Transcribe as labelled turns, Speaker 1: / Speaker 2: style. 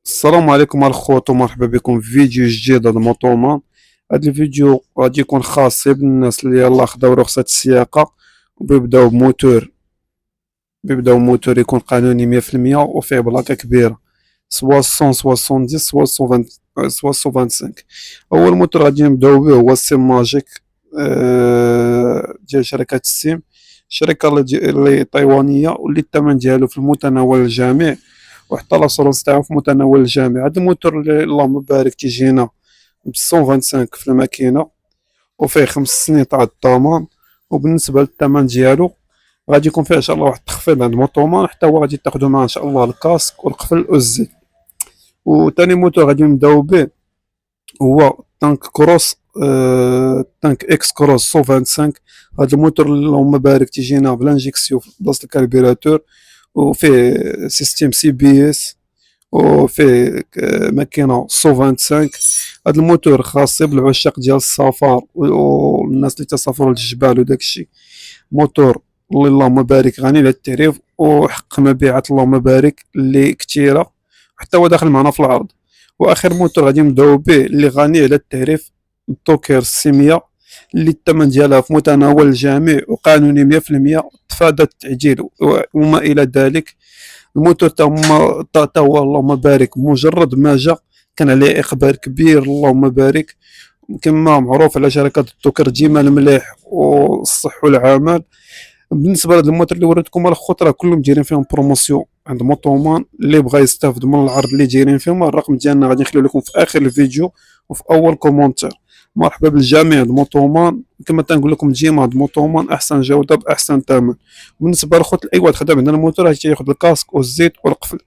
Speaker 1: السلام عليكم الخوت ومرحبا بكم في فيديو جديد هذا موطومان. هذا الفيديو غادي يكون خاص بالناس اللي يلاه خداو رخصة السياقة وبيبداو بموتور يكون قانوني 100% وفيه بلاكة كبيرة، سوا 170 سوا 125. أول موتور غادي نبداو به هو السيم ماجيك ديال شركة السيم، شركة اللي تايوانية واللي الثمن ديالو في المتناول الجميع، وحتى لاسورونس تاعو في متناول الجميع. هذا الموتور اللي اللهم بارك تيجينا ب 125 في الماكينة وفيه 5 سنين تاع الضمان. وبالنسبة للثمن ديالو غادي يكون فيه ان شاء الله واحد التخفيض عند موطومان، حتى هو غادي تاخدو معاه ان شاء الله الكاسك والقفل والزيت. وثاني موتور غادي نبداو به هو تانك كروس تانك اكس كروس 125. هذا الموتور اللهم بارك تيجينا بلا انجيكسيون في بلاصة الكاربيراتور، وفيه سيستيم سي بي اس، وفيه ماكينة 125. هذا الموتور خاص بالعشاق ديال السفر والناس اللي تسافروا للجبال وداكشي. موتور اللي اللهم بارك غني على التعريف وحق مبيعات اللهم بارك اللي كثيره، حتى هو داخل معنا في العرض. واخر موتور غادي نبداو به اللي غني على التعريف، الدوكر سيميا، اللي الثمن ديالها في متناول الجميع وقانوني 100%، تفادى التعديل وما الى ذلك. الموتور تا هو اللهم بارك مجرد ما جا كان عليه اقبال كبير اللهم بارك، كما معروف على شركة الدوكر ديما المليح والصح والعمل. بالنسبه لهاد الموتور اللي وريتكم الخوت راه كلهم دايرين فيهم بروموسيون عند موطومان. اللي بغى يستافد من العرض اللي دايرين فيهم، الرقم ديالنا غادي نخليو لكم في اخر الفيديو وفي اول كومونتير. مرحبا بالجميع عند موطومان، كما تنقول لكم ديما عند موطومان احسن جوده باحسن ثمن. بالنسبه للخوت اي واحد خدام عندنا الموتور غادي ياخذ الكاسك والزيت والقفل.